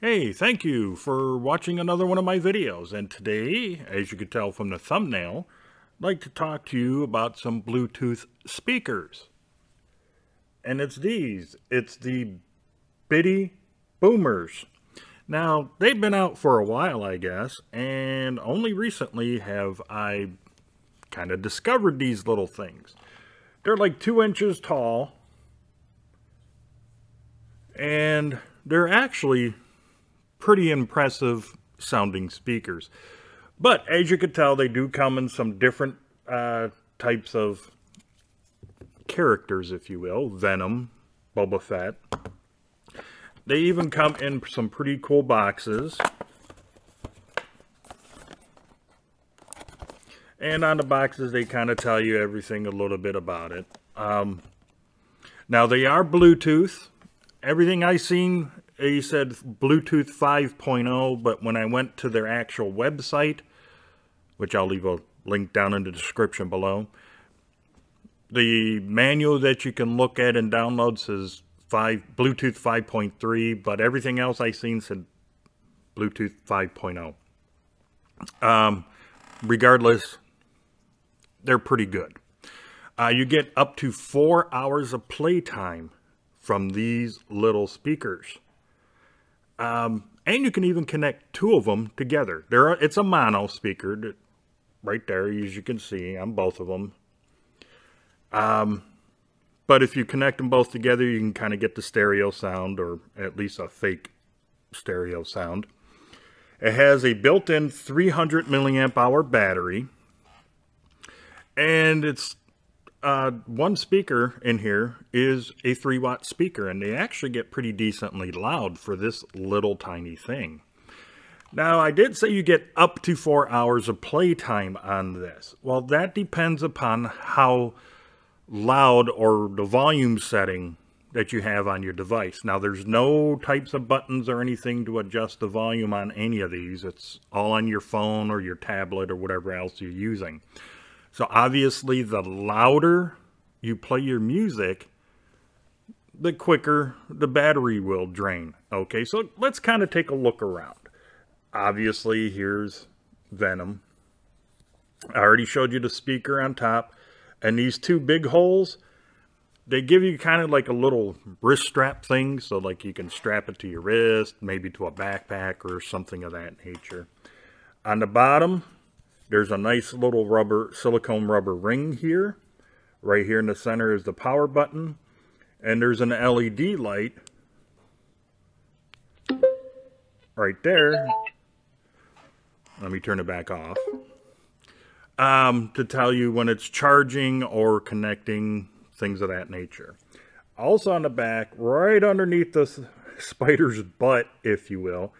Hey, thank you for watching another one of my videos. And today, as you could tell from the thumbnail, I'd like to talk to you about some Bluetooth speakers. And it's these. It's the bitty boomers. Now, they've been out for a while, I guess, and only recently have I kind of discovered these little things. They're like 2 inches tall, and they're actually pretty impressive sounding speakers. But as you can tell, they do come in some different types of characters, if you will. Venom, Boba Fett. They even come in some pretty cool boxes. And on the boxes, they kind of tell you everything a little bit about it. Now, they are Bluetooth. Everything I've seen, he said Bluetooth 5.0, but when I went to their actual website, which I'll leave a link down in the description below, the manual that you can look at and download says Bluetooth 5.3, but everything else I've seen said Bluetooth 5.0. Regardless, they're pretty good. You get up to 4 hours of playtime from these little speakers. And you can even connect 2 of them together. It's a mono speaker right there, as you can see on both of them. But if you connect them both together, you can kind of get the stereo sound, or at least a fake stereo sound. It has a built-in 300 milliamp hour battery. And it's one speaker in here is a 3-watt speaker, and they actually get pretty decently loud for this little tiny thing. Now, I did say you get up to 4 hours of playtime on this. Well, that depends upon how loud or the volume setting that you have on your device. Now, there's no types of buttons or anything to adjust the volume on any of these. It's all on your phone or your tablet or whatever else you're using. So obviously, the louder you play your music, the quicker the battery will drain. Okay, so let's kind of take a look around. Obviously, here's Venom. I already showed you the speaker on top. And these 2 big holes, they give you kind of like a little wrist strap thing. So like you can strap it to your wrist, maybe to a backpack or something of that nature. On the bottom, there's a nice little silicone rubber ring here. Right here in the center is the power button. And there's an LED light right there. Let me turn it back off. To tell you when it's charging or connecting, things of that nature. Also on the back, right underneath the spider's butt, if you will,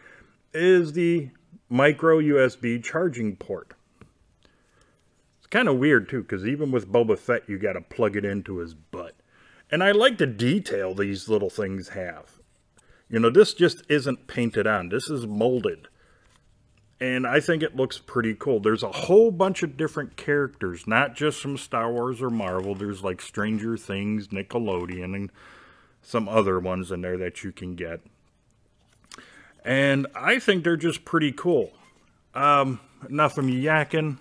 is the micro USB charging port. Kind of weird too, because even with Boba Fett, you got to plug it into his butt. And I like the detail these little things have. You know, this just isn't painted on. This is molded. And I think it looks pretty cool. There's a whole bunch of different characters, not just from Star Wars or Marvel. There's like Stranger Things, Nickelodeon, and some other ones in there that you can get. And I think they're just pretty cool. Enough of me yakking.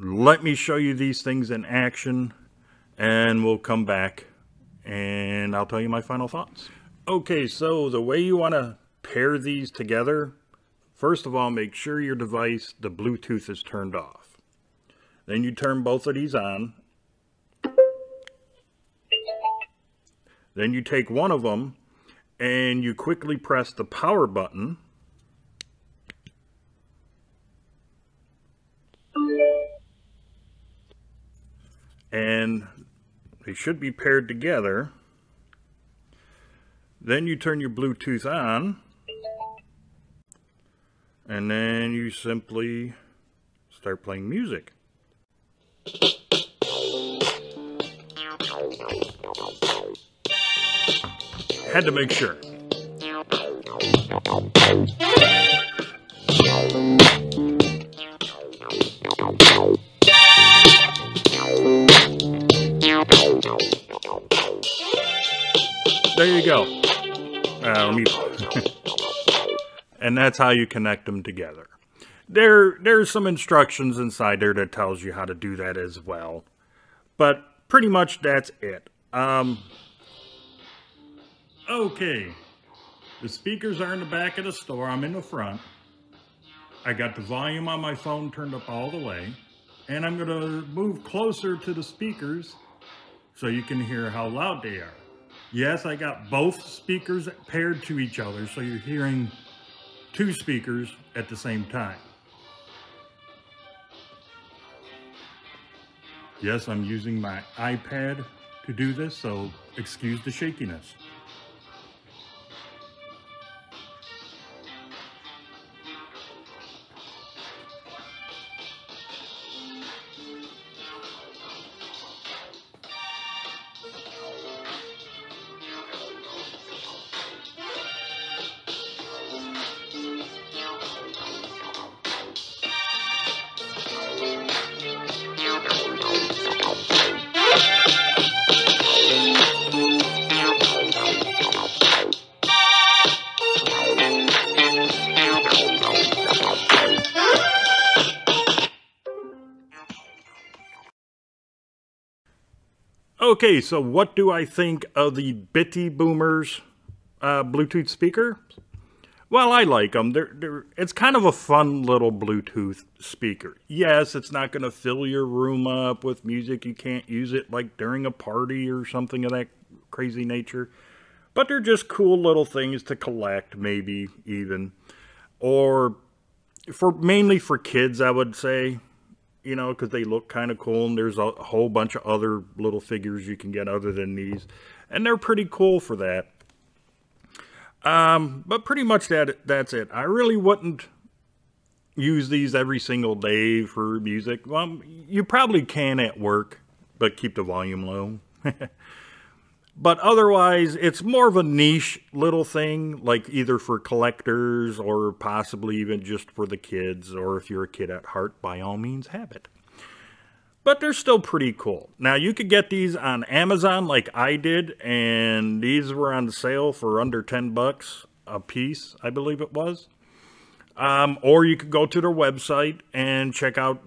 Let me show you these things in action, and we'll come back and I'll tell you my final thoughts. Okay, so the way you want to pair these together, first of all, make sure your device, the Bluetooth, is turned off. Then you turn both of these on. Then you take one of them and you quickly press the power button. And they should be paired together. Then you turn your Bluetooth on. And then you simply start playing music. Had to make sure. There you go. let me... And that's how you connect them together. There's some instructions inside there that tells you how to do that as well. But pretty much that's it. Okay. The speakers are in the back of the store. I'm in the front. I got the volume on my phone turned up all the way. And I'm going to move closer to the speakers so you can hear how loud they are. Yes, I got both speakers paired to each other, so you're hearing two speakers at the same time. Yes, I'm using my iPad to do this, so excuse the shakiness. Okay, so what do I think of the BOOMER's Bluetooth speaker? Well, I like them. It's kind of a fun little Bluetooth speaker. Yes, it's not going to fill your room up with music. You can't use it like during a party or something of that crazy nature. But they're just cool little things to collect, maybe even. Or mainly for kids, I would say. You know, because they look kind of cool, and there's a whole bunch of other little figures you can get other than these, and they're pretty cool for that. But pretty much that's it. I really wouldn't use these every single day for music. Well, you probably can at work, but keep the volume low. But otherwise, it's more of a niche little thing, like either for collectors or possibly even just for the kids, or if you're a kid at heart, by all means have it. But they're still pretty cool. Now, you could get these on Amazon like I did, and these were on sale for under 10 bucks a piece, I believe it was. Or you could go to their website and check out,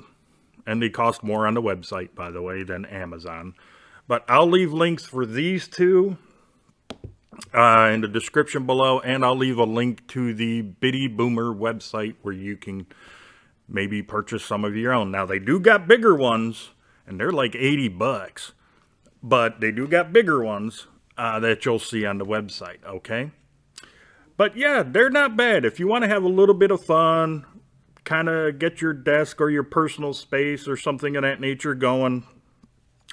and they cost more on the website, by the way, than Amazon. But I'll leave links for these two in the description below, and I'll leave a link to the BOOMER website where you can maybe purchase some of your own. Now, they do got bigger ones, and they're like 80 bucks, but they do got bigger ones that you'll see on the website, okay? But yeah, they're not bad. If you want to have a little bit of fun, kind of get your desk or your personal space or something of that nature going,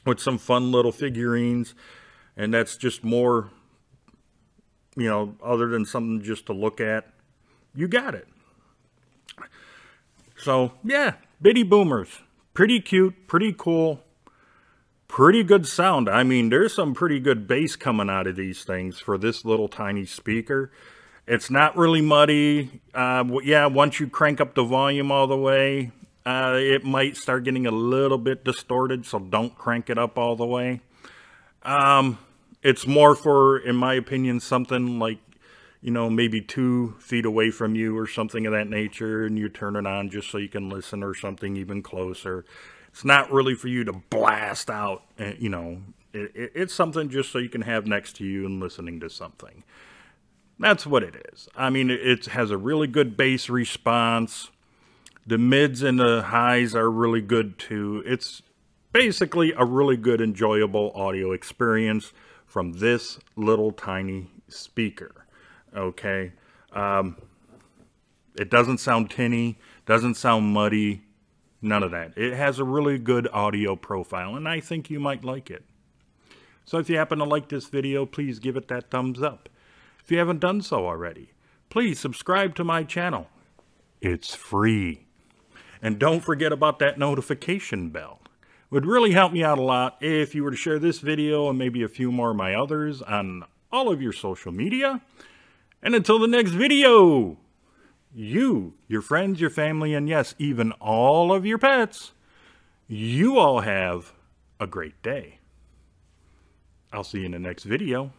with some fun little figurines, and that's just more, you know, other than something just to look at, you got it. So, yeah, BOOMERs. Pretty cute, pretty cool, pretty good sound. I mean, there's some pretty good bass coming out of these things for this little tiny speaker. It's not really muddy. Yeah, once you crank up the volume all the way, it might start getting a little bit distorted, so don't crank it up all the way. It's more for, in my opinion, something like, you know, maybe 2 feet away from you or something of that nature, and you turn it on just so you can listen, or something even closer. It's not really for you to blast out, you know. It's something just so you can have next to you and listening to something. That's what it is. I mean, it has a really good bass response. The mids and the highs are really good too. It's basically a really good, enjoyable audio experience from this little tiny speaker. Okay. It doesn't sound tinny, doesn't sound muddy, none of that. It has a really good audio profile, and I think you might like it. So if you happen to like this video, please give it that thumbs up. If you haven't done so already, please subscribe to my channel. It's free. And don't forget about that notification bell. It would really help me out a lot if you were to share this video and maybe a few more of my others on all of your social media. And until the next video, you, your friends, your family, and yes, even all of your pets, you all have a great day. I'll see you in the next video.